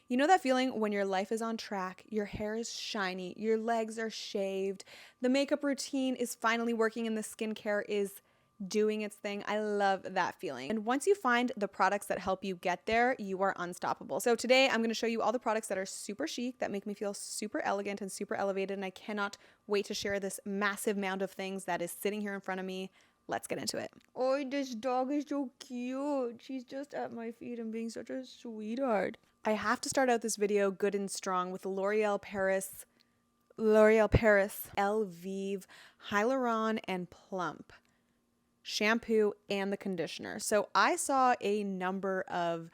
You know that feeling when your life is on track, your hair is shiny, your legs are shaved, the makeup routine is finally working, and the skincare is doing its thing. I love that feeling. And once you find the products that help you get there, you are unstoppable. So today I'm going to show you all the products that are super chic, that make me feel super elegant and super elevated, and I cannot wait to share this massive mound of things that is sitting here in front of me. Let's get into it. Oh, this dog is so cute. She's just at my feet and being such a sweetheart. I have to start out this video good and strong with L'Oreal Paris Elvive Hyaluron and Plump shampoo and the conditioner. So I saw a number of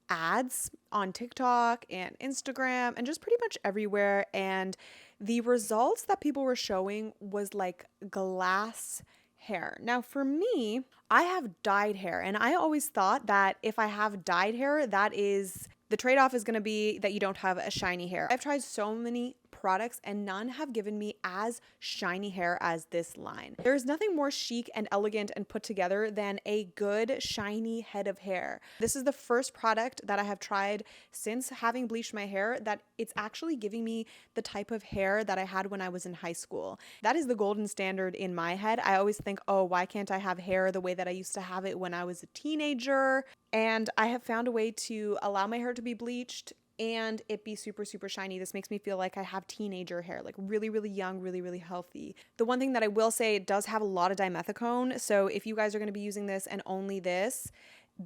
ads on TikTok and Instagram and just pretty much everywhere, and the results that people were showing was like glass hair. Now for me, I have dyed hair, and I always thought that if I have dyed hair, that is the trade-off is going to be that you don't have a shiny hair. I've tried so many products and none have given me as shiny hair as this line. There's nothing more chic and elegant and put together than a good shiny head of hair. This is the first product that I have tried since having bleached my hair that it's actually giving me the type of hair that I had when I was in high school. That is the golden standard in my head. I always think, oh, why can't I have hair the way that I used to have it when I was a teenager? And I have found a way to allow my hair to be bleached and it be super, super shiny. This makes me feel like I have teenager hair, like really, really young, really, really healthy. The one thing that I will say, it does have a lot of dimethicone. So if you guys are going to be using this and only this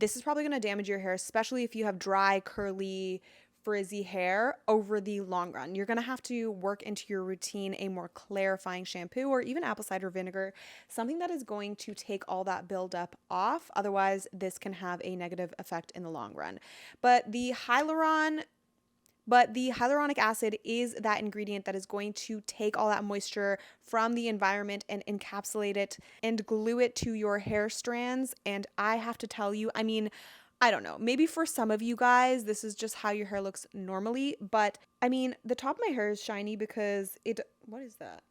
is probably going to damage your hair, especially if you have dry, curly, frizzy hair over the long run. You're going to have to work into your routine a more clarifying shampoo or even apple cider vinegar, something that is going to take all that buildup off. Otherwise, this can have a negative effect in the long run. But the hyaluronic acid is that ingredient that is going to take all that moisture from the environment and encapsulate it and glue it to your hair strands. And I have to tell you, I mean, I don't know, maybe for some of you guys, this is just how your hair looks normally, but I mean, the top of my hair is shiny because what is that?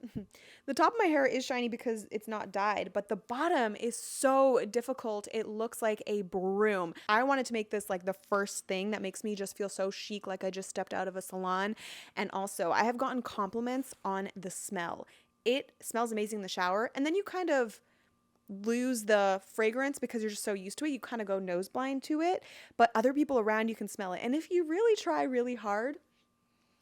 The top of my hair is shiny because it's not dyed, but the bottom is so difficult. It looks like a broom. I wanted to make this like the first thing that makes me just feel so chic, like I just stepped out of a salon. And also, I have gotten compliments on the smell. It smells amazing in the shower, and then you kind of lose the fragrance because you're just so used to it. You kind of go nose blind to it, but other people around you can smell it. And if you really try really hard,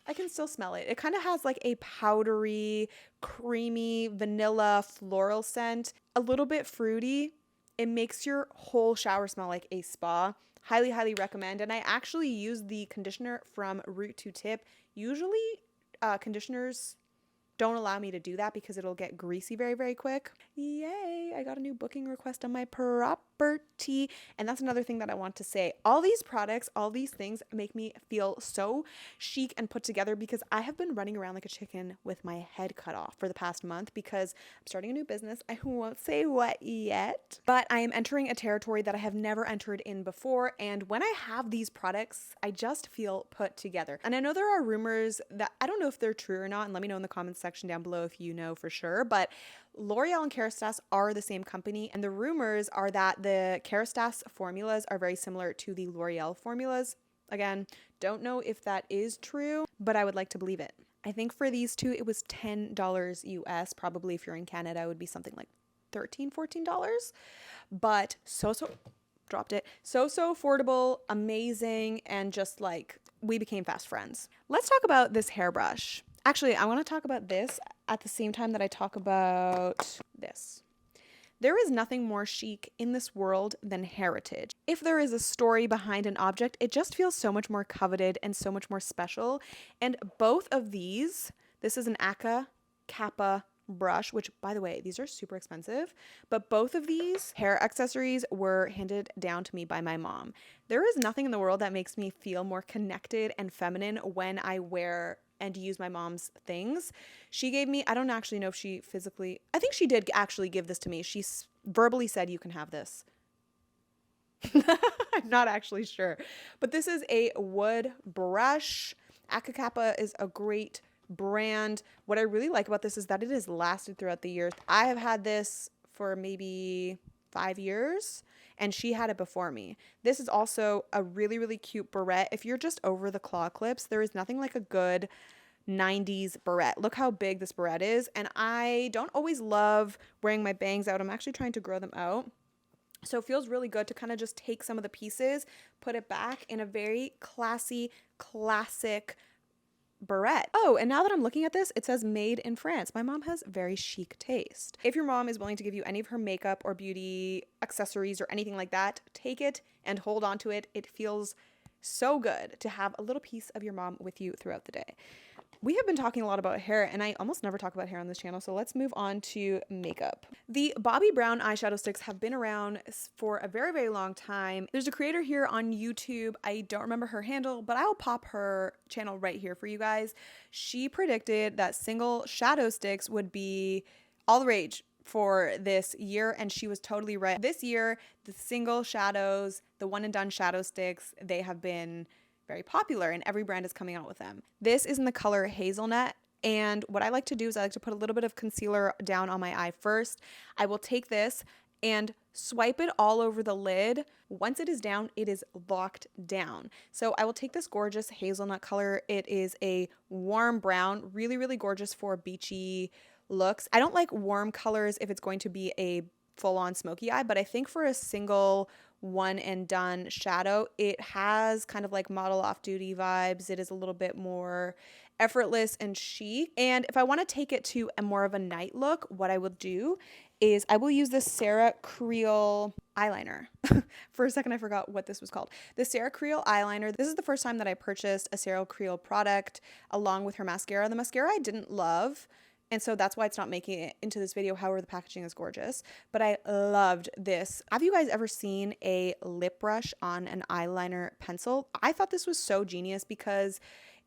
I can still smell it. It kind of has like a powdery, creamy, vanilla, floral scent, a little bit fruity. It makes your whole shower smell like a spa. Highly, highly recommend. And I actually use the conditioner from Root to Tip. Usually conditioners don't allow me to do that because it'll get greasy very, very quick. Yay, I got a new booking request on my property. And that's another thing that I want to say. All these products, all these things make me feel so chic and put together because I have been running around like a chicken with my head cut off for the past month because I'm starting a new business. I won't say what yet, but I am entering a territory that I have never entered in before. And when I have these products, I just feel put together. And I know there are rumors that I don't know if they're true or not, and let me know in the comments section down below if you know for sure, but L'Oreal and Kerastase are the same company, and the rumors are that the Kerastase formulas are very similar to the L'Oreal formulas. Again, don't know if that is true, but I would like to believe it. I think for these two it was $10 US. Probably if you're in Canada it would be something like $13-14, but dropped it. So affordable, amazing, and just like we became fast friends. Let's talk about this hairbrush. Actually, I want to talk about this at the same time that I talk about this. There is nothing more chic in this world than heritage. If there is a story behind an object, it just feels so much more coveted and so much more special. And both of these, this is an 𝒸𝒾𝒶 brush, which by the way, these are super expensive, but both of these hair accessories were handed down to me by my mom. There is nothing in the world that makes me feel more connected and feminine when I wear and use my mom's things. She gave me, I don't actually know if she physically, I think she did actually give this to me. She verbally said, you can have this. I'm not actually sure, but this is a wood brush. 𝒸𝒾𝒶 is a great brand. What I really like about this is that it has lasted throughout the years. I have had this for maybe 5 years and she had it before me. This is also a really, really cute barrette. If you're just over the claw clips, there is nothing like a good 90s barrette. Look how big this barrette is. And I don't always love wearing my bangs out. I'm actually trying to grow them out. So it feels really good to kind of just take some of the pieces, put it back in a very classy, classic barrette. Oh, and now that I'm looking at this, it says made in France. My mom has very chic taste. If your mom is willing to give you any of her makeup or beauty accessories or anything like that, take it and hold on to it. It feels so good to have a little piece of your mom with you throughout the day. We have been talking a lot about hair, and I almost never talk about hair on this channel, so let's move on to makeup. The Bobbi Brown eyeshadow sticks have been around for a very, very long time. There's a creator here on YouTube. I don't remember her handle, but I'll pop her channel right here for you guys. She predicted that single shadow sticks would be all the rage for this year, and she was totally right. This year, the single shadows, the one and done shadow sticks, they have been very popular, and every brand is coming out with them. This is in the color Hazelnut, and what I like to do is I like to put a little bit of concealer down on my eye first. I will take this and swipe it all over the lid. Once it is down, it is locked down. So I will take this gorgeous hazelnut color. It is a warm brown, really, really gorgeous for beachy looks. I don't like warm colors if it's going to be a full-on smoky eye, but I think for a single one and done shadow, it has kind of like model off duty vibes. It is a little bit more effortless and chic. And if I want to take it to a more of a night look, what I will do is I will use this 𝒸𝒾𝒶𝓁𝓈 eyeliner. For a second, I forgot what this was called. The 𝒸𝒾𝒶𝓁𝓈 eyeliner. This is the first time that I purchased a 𝒸𝒾𝒶𝓁𝓈 product along with her mascara. The mascara I didn't love, and so that's why it's not making it into this video. However, the packaging is gorgeous. But I loved this. Have you guys ever seen a lip brush on an eyeliner pencil? I thought this was so genius because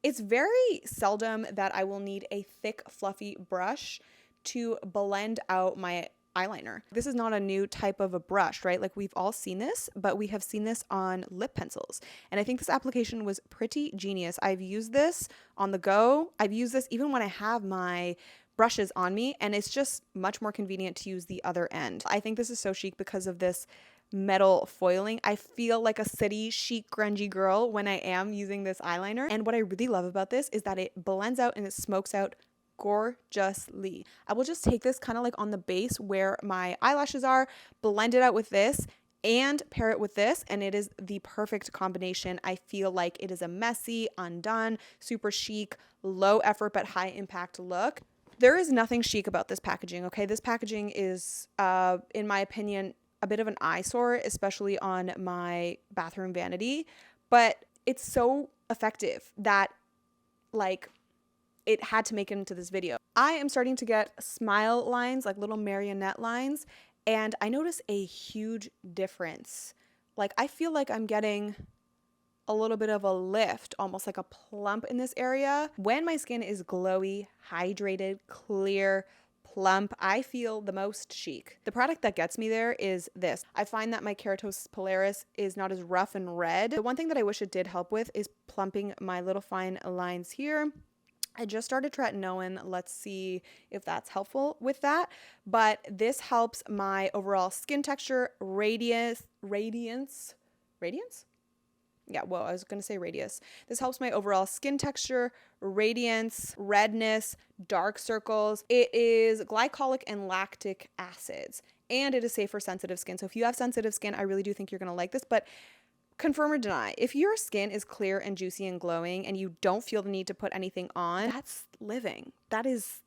it's very seldom that I will need a thick, fluffy brush to blend out my eyeliner. This is not a new type of a brush, right? Like, we've all seen this, but we have seen this on lip pencils. And I think this application was pretty genius. I've used this on the go. I've used this even when I have my brushes on me, and it's just much more convenient to use the other end. I think this is so chic because of this metal foiling. I feel like a city chic grungy girl when I am using this eyeliner. And what I really love about this is that it blends out and it smokes out gorgeously. I will just take this kind of like on the base where my eyelashes are, blend it out with this, and pair it with this, and it is the perfect combination. I feel like it is a messy, undone, super chic, low effort but high impact look. There is nothing chic about this packaging, okay? This packaging is, in my opinion, a bit of an eyesore, especially on my bathroom vanity, but it's so effective that, like, it had to make it into this video. I am starting to get smile lines, like little marionette lines, and I notice a huge difference. Like, I feel like I'm getting a little bit of a lift, almost like a plump in this area. When my skin is glowy, hydrated, clear, plump, I feel the most chic. The product that gets me there is this. I find that my Keratosis Pilaris is not as rough and red. The one thing that I wish it did help with is plumping my little fine lines here. I just started tretinoin. Let's see if that's helpful with that. But this helps my overall skin texture, radiance? Yeah, well, I was going to say radius. This helps my overall skin texture, radiance, redness, dark circles. It is glycolic and lactic acids, and it is safe for sensitive skin. So if you have sensitive skin, I really do think you're going to like this, but confirm or deny, if your skin is clear and juicy and glowing and you don't feel the need to put anything on, that's living. That's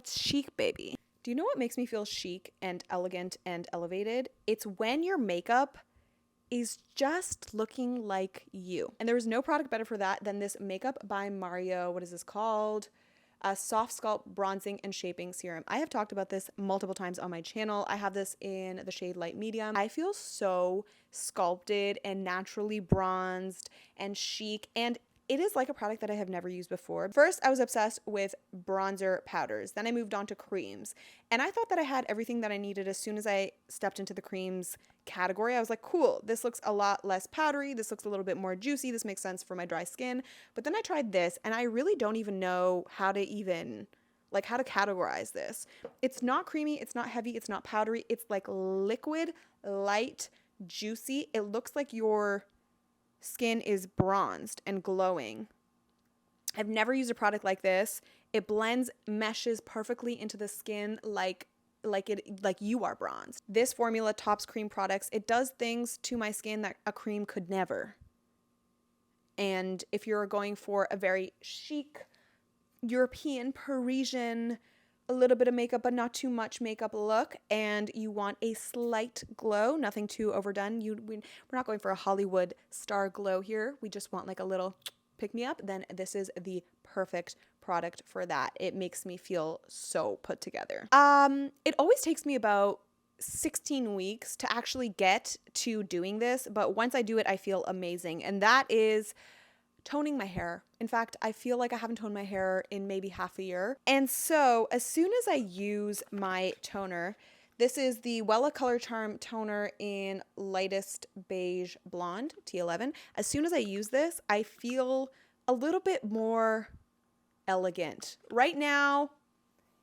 chic, baby. Do you know what makes me feel chic and elegant and elevated? It's when your makeup is just looking like you. And there is no product better for that than this Makeup by Mario. What is this called? A Soft Sculpt Bronzing and Shaping Serum. I have talked about this multiple times on my channel. I have this in the shade Light Medium. I feel so sculpted and naturally bronzed and chic, and it is like a product that I have never used before. First, I was obsessed with bronzer powders. Then I moved on to creams. And I thought that I had everything that I needed as soon as I stepped into the creams category. I was like, cool, this looks a lot less powdery. This looks a little bit more juicy. This makes sense for my dry skin. But then I tried this, and I really don't even know how to categorize this. It's not creamy. It's not heavy. It's not powdery. It's like liquid, light, juicy. It looks like your skin is bronzed and glowing. I've never used a product like this. It blends, meshes perfectly into the skin like you are bronzed. This formula, Tops Cream Products, it does things to my skin that a cream could never. And if you're going for a very chic, European, Parisian, a little bit of makeup but not too much makeup look, and you want a slight glow, nothing too overdone, we're not going for a Hollywood star glow here. We just want like a little pick me up, then this is the perfect product for that. It makes me feel so put together. It always takes me about 16 weeks to actually get to doing this, but once I do it, I feel amazing. And that is toning my hair. In fact, I feel like I haven't toned my hair in maybe half a year. And so as soon as I use my toner, this is the Wella Color Charm Toner in Lightest Beige Blonde, T11. As soon as I use this, I feel a little bit more elegant. Right now,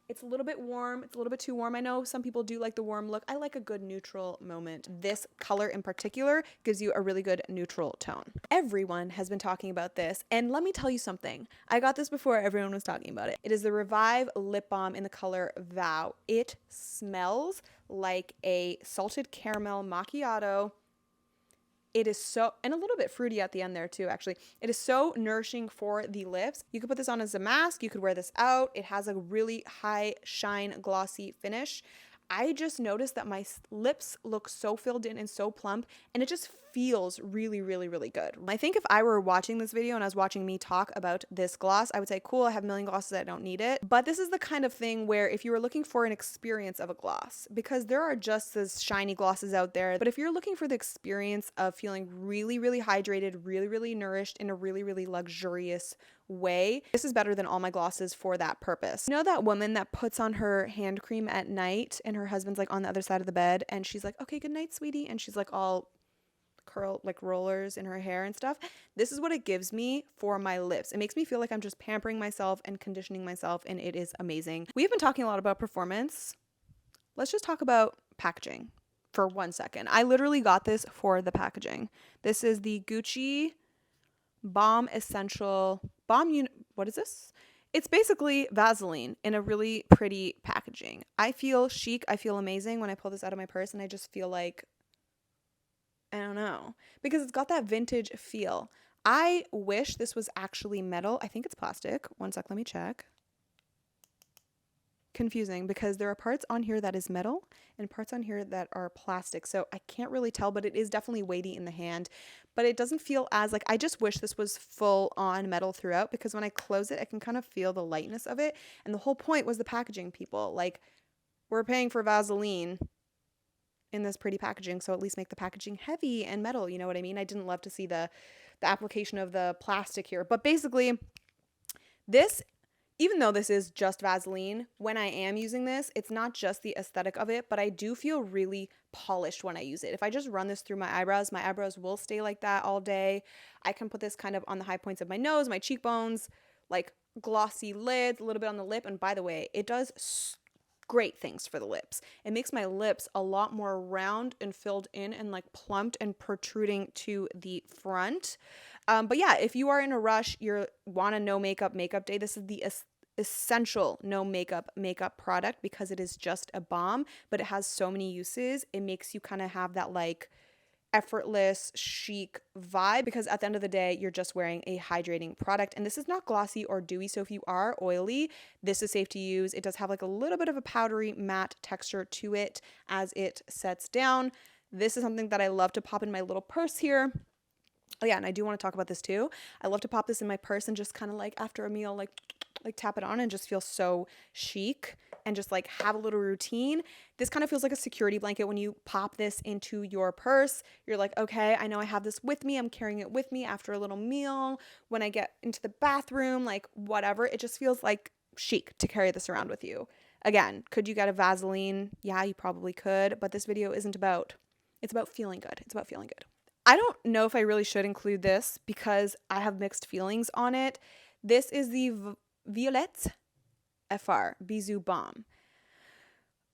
it's a little bit warm. It's a little bit too warm. I know some people do like the warm look. I like a good neutral moment. This color in particular gives you a really good neutral tone. Everyone has been talking about this, and let me tell you something. I got this before everyone was talking about it. It is the Revive Lip Balm in the color Vow. It smells like a salted caramel macchiato. It is so, and a little bit fruity at the end there too, actually. It is so nourishing for the lips. You could put this on as a mask. You could wear this out. It has a really high shine, glossy finish. I just noticed that my lips look so filled in and so plump, and it just feels really, really, really good. I think if I were watching this video and I was watching me talk about this gloss, I would say, cool, I have a million glosses, I don't need it. But this is the kind of thing where if you were looking for an experience of a gloss, because there are just as shiny glosses out there, but if you're looking for the experience of feeling really, really hydrated, really, really nourished in a really, really luxurious way, this is better than all my glosses for that purpose. You know that woman that puts on her hand cream at night and her husband's like on the other side of the bed and she's like, okay, good night, sweetie, and she's like all curl, like rollers in her hair and stuff? This is what it gives me for my lips. It makes me feel like I'm just pampering myself and conditioning myself, and it is amazing. We've been talking a lot about performance. Let's just talk about packaging for 1 second. I literally got this for the packaging. This is the Gucci Balm Essential what is this? It's basically Vaseline in a really pretty packaging. I feel chic. I feel amazing when I pull this out of my purse, and I just feel like, I don't know, because it's got that vintage feel. I wish this was actually metal. I think it's plastic. 1 sec, let me check. Confusing because there are parts on here that is metal and parts on here that are plastic, so I can't really tell, but it is definitely weighty in the hand, but it doesn't feel as like, I just wish this was full on metal throughout, because when I close it I can kind of feel the lightness of it, and the whole point was the packaging, people. Like, we're paying for Vaseline in this pretty packaging, so at least make the packaging heavy and metal, you know what I mean? I didn't love to see the application of the plastic here, but basically this, even though this is just Vaseline, when I am using this, it's not just the aesthetic of it, but I do feel really polished when I use it. If I just run this through my eyebrows will stay like that all day. I can put this kind of on the high points of my nose, my cheekbones, like glossy lids, a little bit on the lip. And by the way, it does great things for the lips. It makes my lips a lot more round and filled in and like plumped and protruding to the front. But yeah, if you are in a rush, you want a no makeup day, this is the essential no makeup product, because it is just a balm, but it has so many uses. It makes you kind of have that like effortless chic vibe, because at the end of the day, you're just wearing a hydrating product, and this is not glossy or dewy. So if you are oily, this is safe to use. It does have like a little bit of a powdery matte texture to it as it sets down. This is something that I love to pop in my little purse here. Oh yeah, and I do want to talk about this too. I love to pop this in my purse and just kind of like after a meal, like tap it on and just feel so chic and just like have a little routine. This kind of feels like a security blanket when you pop this into your purse. You're like, okay, I know I have this with me. I'm carrying it with me after a little meal, when I get into the bathroom, like whatever. It just feels like chic to carry this around with you. Again, could you get a Vaseline? Yeah, you probably could, but this video isn't about, it's about feeling good. It's about feeling good. I don't know if I really should include this because I have mixed feelings on it. This is the Violette FR Bisou Balm.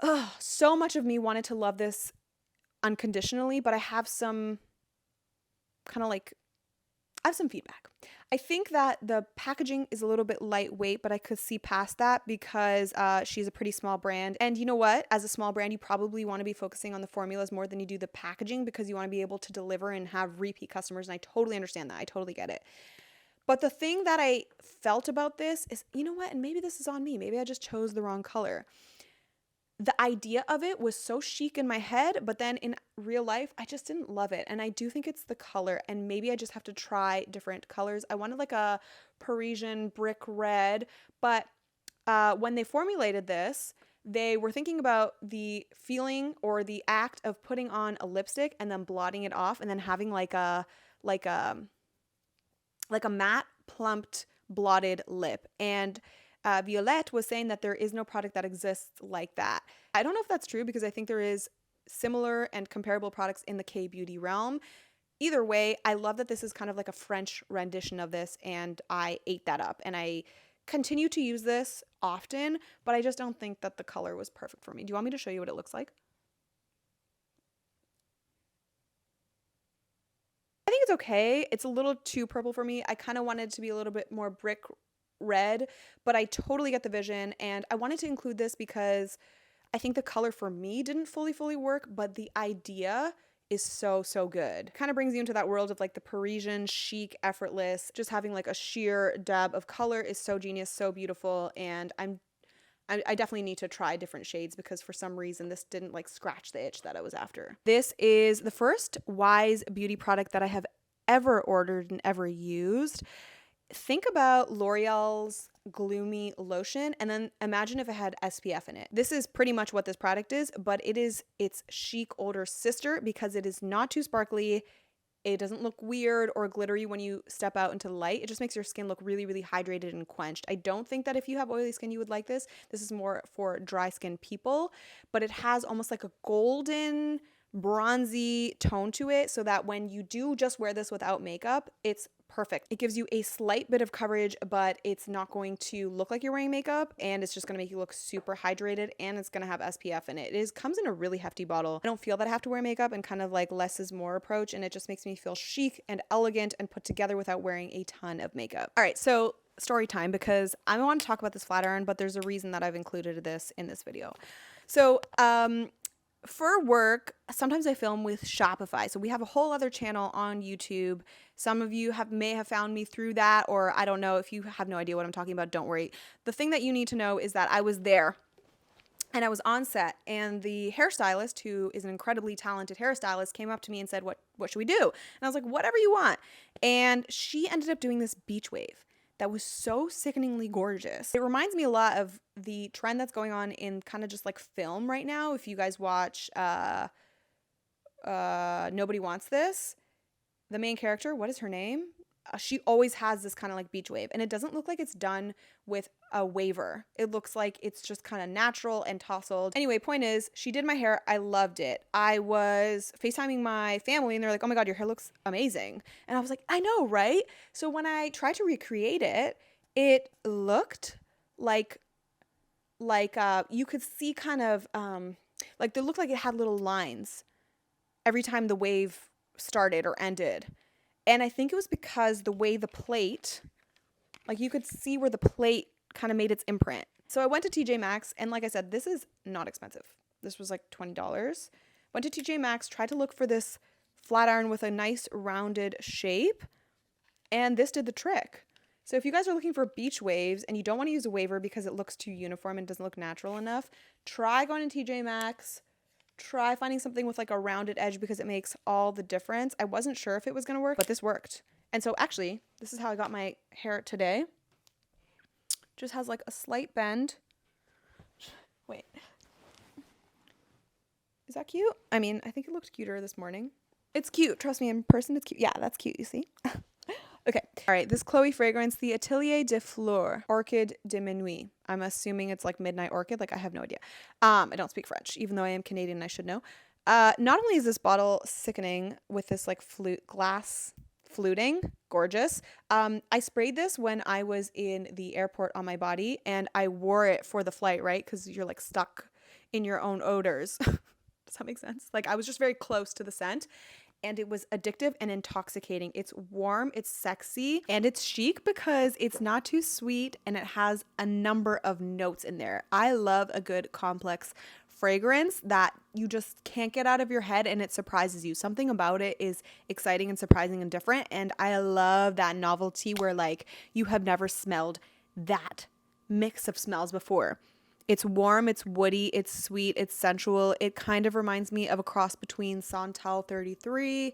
Oh, so much of me wanted to love this unconditionally, but I have some kind of like, I have some feedback. I think that the packaging is a little bit lightweight, but I could see past that because she's a pretty small brand. And you know what? As a small brand, you probably want to be focusing on the formulas more than you do the packaging because you want to be able to deliver and have repeat customers. And I totally understand that. I totally get it. But the thing that I felt about this is, you know what? And maybe this is on me. Maybe I just chose the wrong color. The idea of it was so chic in my head, but then in real life, I just didn't love it. And I do think it's the color, and maybe I just have to try different colors. I wanted like a Parisian brick red, but when they formulated this, they were thinking about the feeling or the act of putting on a lipstick and then blotting it off and then having like a matte plumped blotted lip. And Violette was saying that there is no product that exists like that. I don't know if that's true because I think there is similar and comparable products in the K-beauty realm. Either way, I love that this is kind of like a French rendition of this, and I ate that up. And I continue to use this often, but I just don't think that the color was perfect for me. Do you want me to show you what it looks like? I think it's okay. It's a little too purple for me. I kind of wanted it to be a little bit more brick red, but I totally get the vision, and I wanted to include this because I think the color for me didn't fully work, but the idea is so good. Kind of brings you into that world of like the Parisian chic, effortless, just having like a sheer dab of color is so genius, so beautiful, and I definitely need to try different shades because for some reason this didn't like scratch the itch that I was after. This is the first Wise beauty product that I have ever ordered and ever used. Think about L'Oreal's Gloomy Lotion and then imagine if it had SPF in it. This is pretty much what this product is, but it is its chic older sister because it is not too sparkly. It doesn't look weird or glittery when you step out into the light. It just makes your skin look really hydrated and quenched. I don't think that if you have oily skin, you would like this. This is more for dry skin people, but it has almost like a golden, bronzy tone to it so that when you do just wear this without makeup, it's perfect. It gives you a slight bit of coverage, but it's not going to look like you're wearing makeup, and it's just going to make you look super hydrated, and it's going to have SPF in it. Comes in a really hefty bottle. I don't feel that I have to wear makeup and kind of like less is more approach, and it just makes me feel chic and elegant and put together without wearing a ton of makeup. All right, so story time, because I want to talk about this flat iron, but there's a reason that I've included this in this video. So, for work, sometimes I film with Shopify. So we have a whole other channel on YouTube. Some of you may have found me through that, or I don't know. If you have no idea what I'm talking about, don't worry. The thing that you need to know is that I was there and I was on set, and the hairstylist, who is an incredibly talented hairstylist, came up to me and said, what should we do? And I was like, whatever you want. And she ended up doing this beach wave that was so sickeningly gorgeous. It reminds me a lot of the trend that's going on in kind of just like film right now. If you guys watch Nobody Wants This, the main character, what is her name? She always has this kind of like beach wave, and it doesn't look like it's done with a waver. It looks like it's just kind of natural and tousled. Anyway, point is, she did my hair. I loved it. I was FaceTiming my family, and they're like, oh my God, your hair looks amazing. And I was like, I know, right? So when I tried to recreate it, it looked like you could see kind of like it looked like it had little lines every time the wave started or ended. And I think it was because the way the plate, like you could see where the plate kind of made its imprint. So I went to TJ Maxx, and like I said, this is not expensive. This was like $20. Went to TJ Maxx, tried to look for this flat iron with a nice rounded shape, and this did the trick. So if you guys are looking for beach waves and you don't want to use a waver because it looks too uniform and doesn't look natural enough, try going to TJ Maxx. Try finding something with like a rounded edge because it makes all the difference. I wasn't sure if it was going to work, but this worked. And so actually, this is how I got my hair today. Just has like a slight bend. Wait. Is that cute? I mean, I think it looked cuter this morning. It's cute. Trust me, in person, it's cute. Yeah, that's cute, you see? Okay. All right. This Chloe fragrance, the Atelier de Fleurs Orchid de Minuit. I'm assuming it's like midnight orchid. Like, I have no idea. I don't speak French, even though I am Canadian and I should know. Not only is this bottle sickening with this like glass fluting, gorgeous. I sprayed this when I was in the airport on my body, and I wore it for the flight, right? Because you're like stuck in your own odors. Does that make sense? Like I was just very close to the scent. And it was addictive and intoxicating. It's warm, it's sexy, and it's chic because it's not too sweet and it has a number of notes in there. I love a good complex fragrance that you just can't get out of your head and it surprises you. Something about it is exciting and surprising and different. And I love that novelty where like you have never smelled that mix of smells before. It's warm, it's woody, it's sweet, it's sensual. It kind of reminds me of a cross between Santal 33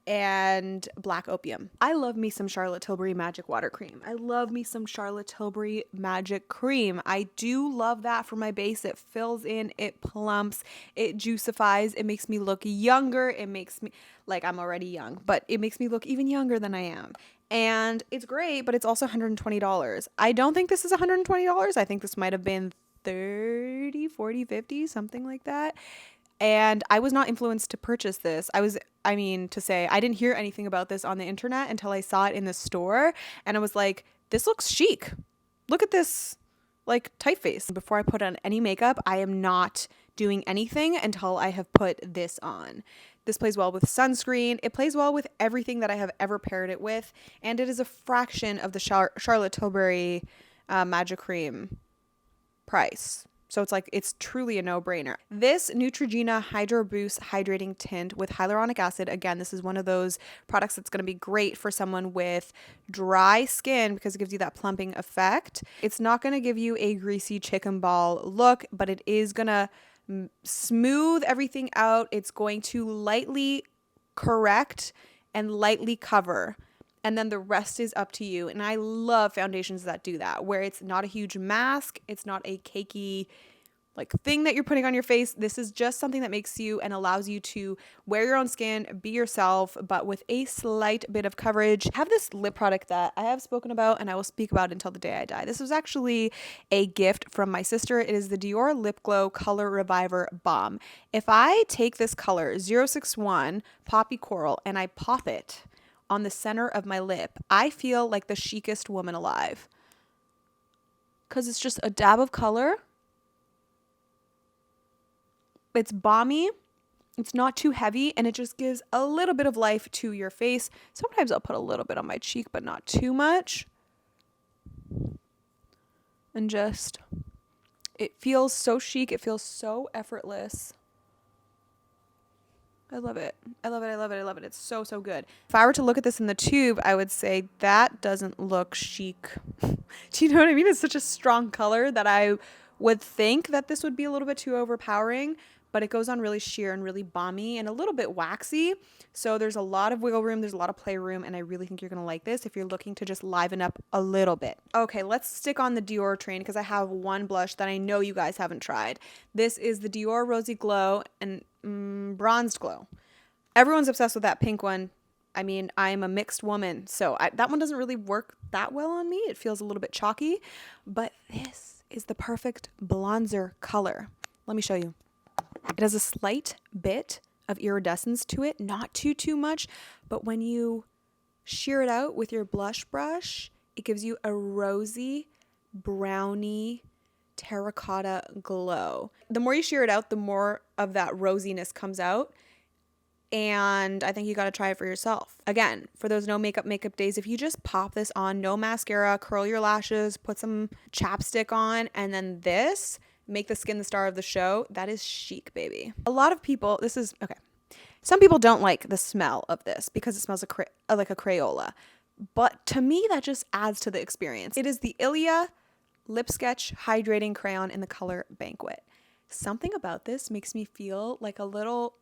and Black Opium. I love me some Charlotte Tilbury Magic Water Cream. I love me some Charlotte Tilbury Magic Cream. I do love that for my base. It fills in, it plumps, it juicifies, it makes me look younger. It makes me, like I'm already young, but it makes me look even younger than I am. And it's great, but it's also $120. I don't think this is $120. I think this might have been 30, 40, 50, something like that. And I was not influenced to purchase this. I didn't hear anything about this on the internet until I saw it in the store. And I was like, this looks chic. Look at this like typeface. Before I put on any makeup, I am not doing anything until I have put this on. This plays well with sunscreen. It plays well with everything that I have ever paired it with. And it is a fraction of the Charlotte Tilbury Magic Cream price. So it's truly a no-brainer. This Neutrogena Hydro Boost Hydrating Tint with hyaluronic acid. Again, this is one of those products that's going to be great for someone with dry skin because it gives you that plumping effect. It's not going to give you a greasy chicken ball look, but it is going to smooth everything out. It's going to lightly correct and lightly cover. And then the rest is up to you. And I love foundations that do that, where it's not a huge mask. It's not a cakey like thing that you're putting on your face. This is just something that makes you and allows you to wear your own skin, be yourself, but with a slight bit of coverage. I have this lip product that I have spoken about and I will speak about until the day I die. This was actually a gift from my sister. It is the Dior Lip Glow Color Reviver Balm. If I take this color 061 Poppy Coral and I pop it on the center of my lip, I feel like the chicest woman alive. Because it's just a dab of color. It's balmy. It's not too heavy. And it just gives a little bit of life to your face. Sometimes I'll put a little bit on my cheek, but not too much. And just, it feels so chic. It feels so effortless. I love it. I love it. I love it. I love it. It's so, so good. If I were to look at this in the tube, I would say that doesn't look chic. Do you know what I mean? It's such a strong color that I would think that this would be a little bit too overpowering, but it goes on really sheer and really balmy and a little bit waxy. So there's a lot of wiggle room. There's a lot of play room. And I really think you're going to like this if you're looking to just liven up a little bit. Okay, let's stick on the Dior train because I have one blush that I know you guys haven't tried. This is the Dior Rosy Glow and Bronzed Glow. Everyone's obsessed with that pink one. I mean, I'm a mixed woman, so that one doesn't really work that well on me. It feels a little bit chalky, but this is the perfect bronzer color. Let me show you. It has a slight bit of iridescence to it, not too much, but when you sheer it out with your blush brush, it gives you a rosy, browny, terracotta glow. The more you sheer it out, the more of that rosiness comes out. And I think you got to try it for yourself. Again, for those no makeup days, if you just pop this on, no mascara, curl your lashes, put some chapstick on, and then this, make the skin the star of the show, that is chic, baby. A lot of people, some people don't like the smell of this because it smells like a Crayola. But to me, that just adds to the experience. It is the Ilia Lip Sketch Hydrating Crayon in the color Banquet. Something about this makes me feel like a little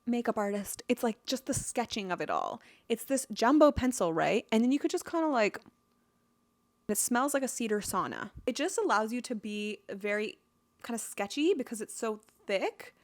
makeup artist. It's like just the sketching of it all. It's this jumbo pencil, right? And then you could just kind of like, it smells like a cedar sauna. It just allows you to be very kind of sketchy because it's so thick.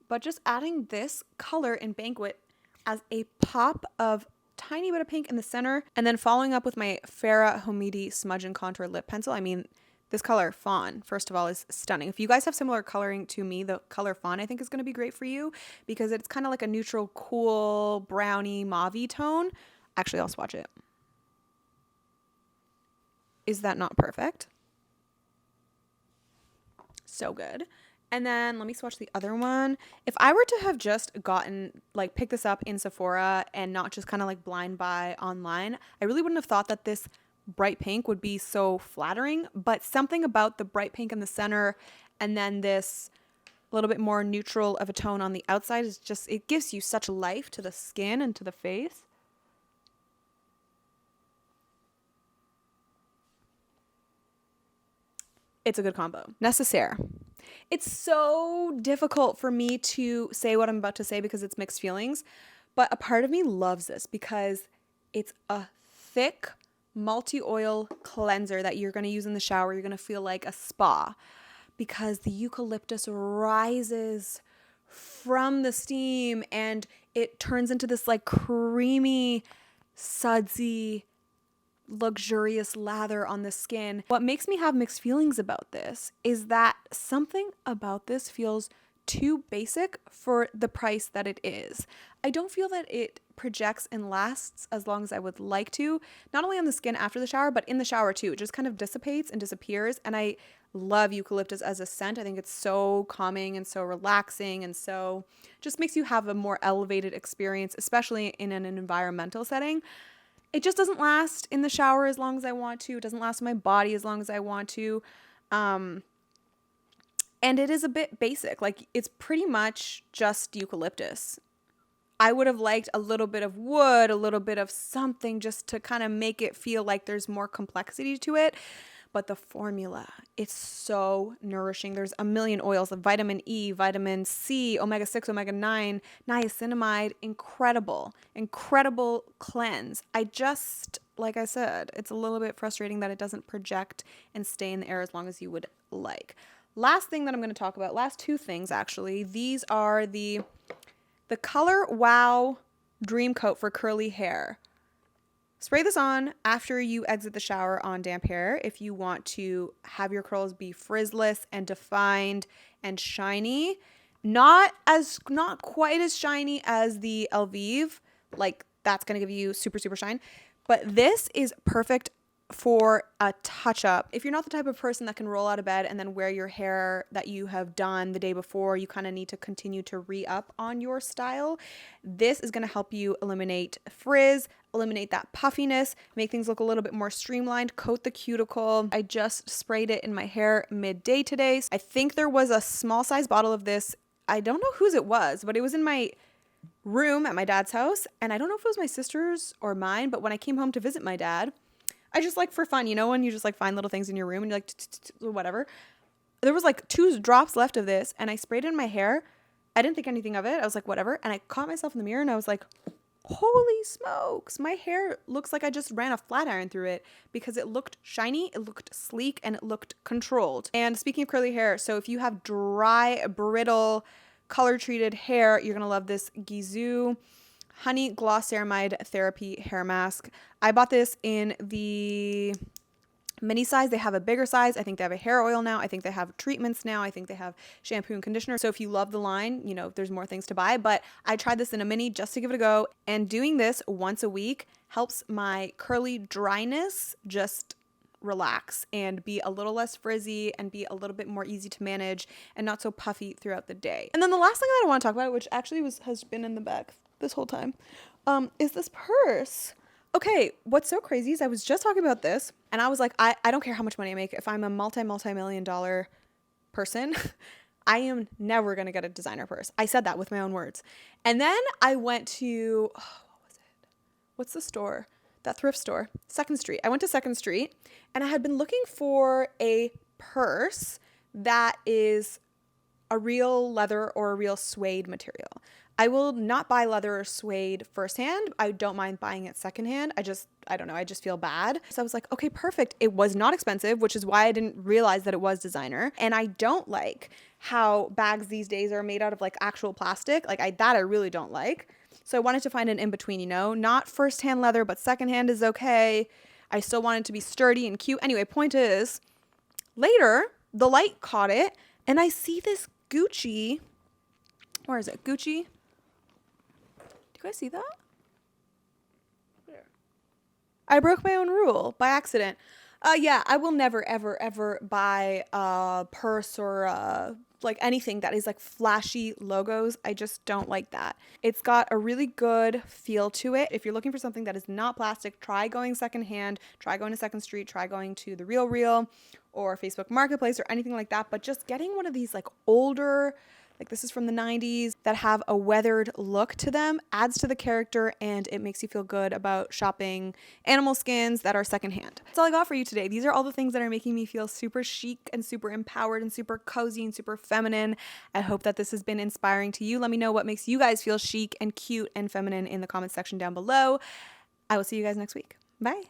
But just adding this color in Banquet as a pop of tiny bit of pink in the center, and then following up with my Farrah Homidi Smudge and Contour Lip Pencil. I mean, this color Fawn, first of all, is stunning. If you guys have similar coloring to me, the color Fawn I think is going to be great for you because it's kind of like a neutral, cool, brownie, mauve-y tone. Actually, I'll swatch it. Is that not perfect? So good. And then let me swatch the other one. If I were to have just gotten, like, pick this up in Sephora and not just kind of like blind buy online, I really wouldn't have thought that this bright pink would be so flattering. But something about the bright pink in the center and then this a little bit more neutral of a tone on the outside is just, it gives you such life to the skin and to the face. It's a good combo. Necessaire. It's so difficult for me to say what I'm about to say because it's mixed feelings, but a part of me loves this because it's a thick multi-oil cleanser that you're going to use in the shower. You're going to feel like a spa because the eucalyptus rises from the steam and it turns into this like creamy, sudsy, luxurious lather on the skin. What makes me have mixed feelings about this is that something about this feels too basic for the price that it is. I don't feel that it projects and lasts as long as I would like to, not only on the skin after the shower, but in the shower too. It just kind of dissipates and disappears. And I love eucalyptus as a scent. I think it's so calming and so relaxing and so just makes you have a more elevated experience, especially in an environmental setting. It just doesn't last in the shower as long as I want to. It doesn't last on my body as long as I want to. And it is a bit basic. Like, it's pretty much just eucalyptus. I would have liked a little bit of wood, a little bit of something just to kind of make it feel like there's more complexity to it. But the formula, it's so nourishing. There's a million oils of vitamin E, vitamin C, omega-6, omega-9, niacinamide. Incredible, incredible cleanse. I just, like I said, it's a little bit frustrating that it doesn't project and stay in the air as long as you would like. Last thing that I'm going to talk about, last two things actually. These are the Color Wow Dream Coat for curly hair. Spray this on after you exit the shower on damp hair if you want to have your curls be frizzless and defined and shiny. Not quite as shiny as the Elvive, like that's going to give you super, super shine. But this is perfect for a touch-up. If you're not the type of person that can roll out of bed and then wear your hair that you have done the day before, you kind of need to continue to re-up on your style. This is going to help you eliminate frizz, eliminate that puffiness, make things look a little bit more streamlined, coat the cuticle. I just sprayed it in my hair midday today. I think there was a small size bottle of this. I don't know whose it was, but it was in my room at my dad's house. And I don't know if it was my sister's or mine, but when I came home to visit my dad, I just like for fun, you know, when you just like find little things in your room and you're like, whatever. There was like 2 drops left of this and I sprayed it in my hair. I didn't think anything of it. I was like, whatever. And I caught myself in the mirror and I was like, holy smokes. My hair looks like I just ran a flat iron through it because it looked shiny, it looked sleek, and it looked controlled. And speaking of curly hair, so if you have dry, brittle, color treated hair, you're going to love this Gisou Honey Gloss Ceramide Therapy Hair Mask. I bought this in the mini size. They have a bigger size. I think they have a hair oil now. I think they have treatments now. I think they have shampoo and conditioner. So if you love the line, you know, there's more things to buy. But I tried this in a mini just to give it a go. And doing this once a week helps my curly dryness just relax and be a little less frizzy and be a little bit more easy to manage and not so puffy throughout the day. And then the last thing that I want to talk about, which actually has been in the back this whole time, is this purse. Okay, what's so crazy is I was just talking about this and I was like, I don't care how much money I make. If I'm a multi-million dollar person, I am never going to get a designer purse. I said that with my own words. And then I went to, what was it? What's the store? That thrift store, 2nd Street. I went to 2nd Street and I had been looking for a purse that is a real leather or a real suede material. I will not buy leather or suede firsthand. I don't mind buying it secondhand. I don't know. I just feel bad. So I was like, okay, perfect. It was not expensive, which is why I didn't realize that it was designer. And I don't like how bags these days are made out of like actual plastic. Like I really don't like. So I wanted to find an in-between, you know, not firsthand leather, but secondhand is okay. I still wanted to be sturdy and cute. Anyway, point is, later, the light caught it and I see this Gucci. Where is it? Gucci. Do you guys see that? Where? I broke my own rule by accident. Yeah, I will never, ever, ever buy a purse or like anything that is like flashy logos. I just don't like that. It's got a really good feel to it. If you're looking for something that is not plastic, try going secondhand, try going to Second Street, try going to the Real Real or Facebook Marketplace or anything like that. But just getting one of these like older, like this is from the 90s, that have a weathered look to them adds to the character and it makes you feel good about shopping animal skins that are secondhand. That's all I got for you today. These are all the things that are making me feel super chic and super empowered and super cozy and super feminine. I hope that this has been inspiring to you. Let me know what makes you guys feel chic and cute and feminine in the comments section down below. I will see you guys next week. Bye.